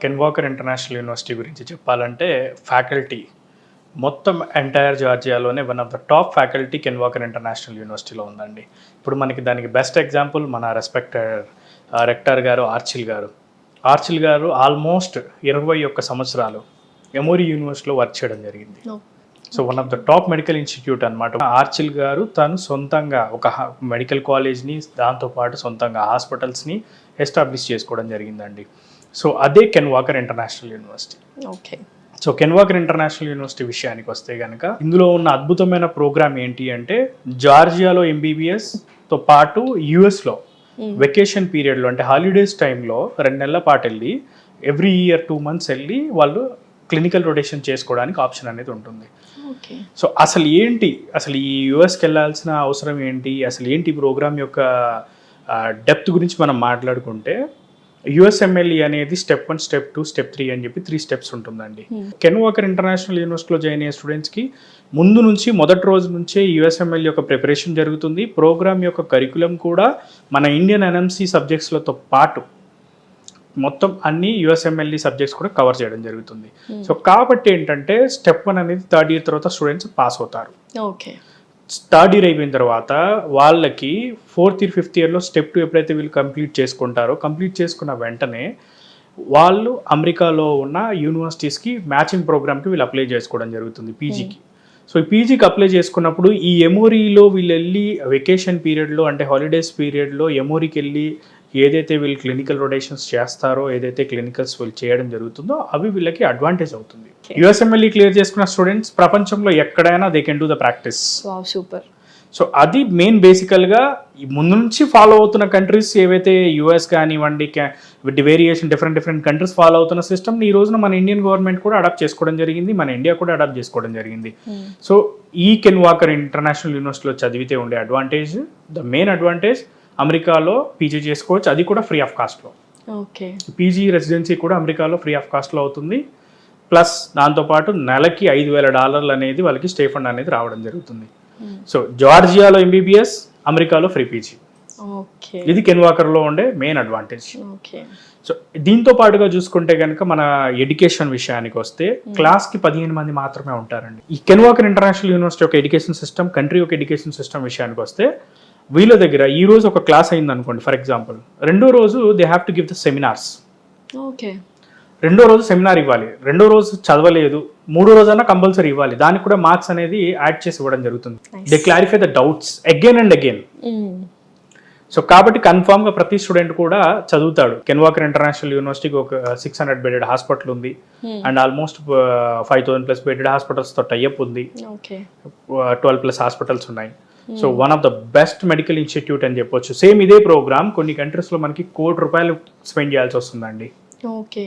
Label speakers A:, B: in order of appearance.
A: Can Walker international university గురించి చెప్పాలంటే faculty మొత్తం ఎంటైర్ జార్జియాలోనే one of the top faculty Ken Walker international యూనివర్సిటీలో ఉందండి. ఇప్పుడు మనకి దానికి బెస్ట్ ఎగ్జాంపుల్ మన రెస్పెక్టెడ్ రెక్టర్ గారు ఆర్చిల్ గారు ఆల్మోస్ట్ 21 సంవత్సరాలు ఎమోరీ యూనివర్సిటీలో వర్క్ చేయడం జరిగింది. So one of the top medical institute అనమాట. ఆర్చిల్ గారు తను సొంతంగా ఒక మెడికల్ కాలేజ్ని దాంతోపాటు సొంతంగా హాస్పిటల్స్ని ఎస్టాబ్లిష్ చేసుకోవడం జరిగిందండి. సో అదే can Walker international university.
B: Okay.
A: So can Walker international university విషయానికి వస్తే కనుక ఇందులో ఉన్న అద్భుతమైన ప్రోగ్రామ్ ఏంటి అంటే జార్జియాలో MBBSతో పాటు యుఎస్లో వెకేషన్ పీరియడ్లో అంటే హాలిడేస్ టైంలో 2 నెలల పాటు వెళ్ళి ఎవ్రీ ఇయర్ 2 months వెళ్ళి వాళ్ళు క్లినికల్ రొటేషన్ చేసుకోవడానికి ఆప్షన్ అనేది ఉంటుంది. సో అసలు ఈ యుఎస్కి వెళ్ళాల్సిన అవసరం ఏంటి, అసలు ఏంటి ప్రోగ్రామ్ యొక్క డెప్త్ గురించి మనం మాట్లాడుకుంటే USMLE అనేది స్టెప్ 1, స్టెప్ 2, స్టెప్ 3 అని చెప్పి 3 steps ఉంటుందండి. కెన్ వాకర్ ఇంటర్నేషనల్ యూనివర్సిటీలో జాయిన్ అయ్యే స్టూడెంట్స్కి ముందు నుంచి మొదటి రోజు నుంచే USMLE యొక్క ప్రిపరేషన్ జరుగుతుంది. ప్రోగ్రామ్ యొక్క కరికులం కూడా మన ఇండియన్ NMC సబ్జెక్ట్స్లతో పాటు మొత్తం అన్ని USMLE సబ్జెక్ట్స్ కూడా కవర్ చేయడం జరుగుతుంది. సో కాబట్టి ఏంటంటే స్టెప్ 1 అనేది 3rd year తర్వాత స్టూడెంట్స్ పాస్ అవుతారు.
B: ఓకే.
A: 3rd year అయిపోయిన తర్వాత వాళ్ళకి 4th year 5th yearలో స్టెప్ 2 ఎప్పుడైతే వీళ్ళు కంప్లీట్ చేసుకున్న వెంటనే వాళ్ళు అమెరికాలో ఉన్న యూనివర్సిటీస్కి మ్యాచింగ్ ప్రోగ్రామ్కి వీళ్ళు అప్లై చేసుకోవడం జరుగుతుంది పీజీకి. సో ఈ పీజీకి అప్లై చేసుకున్నప్పుడు ఈ ఎమోరీలో వీళ్ళు వెళ్ళి వెకేషన్ పీరియడ్లో అంటే హాలిడేస్ పీరియడ్లో ఎమోరీకి వెళ్ళి ఏదైతే వీళ్ళు క్లినికల్ రొటేషన్స్ చేస్తారో, ఏదైతే క్లినికల్స్ వీళ్ళు చేయడం జరుగుతుందో అవి వీళ్ళకి అడ్వాంటేజ్ అవుతుంది. USMLE క్లియర్ చేసుకున్న స్టూడెంట్స్ ప్రపంచంలో ఎక్కడైనా they can do the practice.
B: Super.
A: So అది మెయిన్ బేసికల్గా ముందు నుంచి ఫాలో అవుతున్న కంట్రీస్ ఏవైతే US కానివ్వండి, డిఫరెంట్ కంట్రీస్ ఫాలో అవుతున్న సిస్టమ్ని ఈ రోజున మన ఇండియన్ గవర్నమెంట్ కూడా అడాప్ట్ చేసుకోవడం జరిగింది, మన ఇండియా కూడా అడాప్ట్ చేసుకోవడం జరిగింది. సో ఈ కెన్ వాకర్ ఇంటర్నేషనల్ యూనివర్సిటీలో చదివితే ఉండే అడ్వాంటేజ్, ద మెయిన్ అడ్వాంటేజ్ అమెరికాలో పీజీ చేసుకోవచ్చు, అది కూడా ఫ్రీ ఆఫ్ కాస్ట్లో.
B: ఓకే.
A: పీజీ రెసిడెన్సీ కూడా అమెరికాలో ఫ్రీ ఆఫ్ కాస్ట్లో అవుతుంది. ప్లస్ దాంతోపాటు నెలకి $5,000 అనేది వాళ్ళకి స్టే ఫండ్ అనేది రావడం జరుగుతుంది. సో జార్జియాలో MBBS, అమెరికాలో ఫ్రీ పీజీ. ఇది కెన్ వాకర్లో ఉండే మెయిన్ అడ్వాంటేజ్. సో దీంతో పాటుగా చూసుకుంటే కనుక మన ఎడ్యుకేషన్ విషయానికి వస్తే క్లాస్కి 15 మంది మాత్రమే ఉంటారండి. ఈ కెన్ వాకర్ ఇంటర్నేషనల్ యూనివర్సిటీ యొక్క ఎడ్యుకేషన్ సిస్టమ్, కంట్రీ యొక్క ఎడ్యుకేషన్ సిస్టమ్ విషయానికి వస్తే వీళ్ళ దగ్గర ఈ రోజు ఒక క్లాస్ అయింది అనుకోండి, ఫర్ ఎగ్జాంపుల్ రెండో రోజు they have to give the seminars.
B: Okay.
A: రెండో రోజు సెమినార్ ఇవ్వాలి, రెండో రోజు చదవలేదు, మూడో రోజైనా కంపల్సరీ ఇవ్వాలి. దానికి కూడా మార్క్స్ అనేది యాడ్ చేసి ఇవ్వడం జరుగుతుంది. They clarify the doubts again and again. So కాబట్టి కన్ఫామ్గా ప్రతి స్టూడెంట్ కూడా చదువుతాడు. కెన్ వాకర్ ఇంటర్నేషనల్ యూనివర్సిటీకి ఒక 600 bedded హాస్పిటల్ ఉంది అండ్ ఆల్మోస్ట్ 5,000+ bedded హాస్పిటల్స్తో టైఅప్ ఉంది. 12+ హాస్పిటల్స్ ఉన్నాయి. So one of the best medical institute అని చెప్పొచ్చు. సేమ్ ఇదే ప్రోగ్రామ్ కొన్ని కంట్రీస్లో మనకి ₹1 కోటి స్పెండ్ చేయాల్సి వస్తుందండి.
B: ఓకే.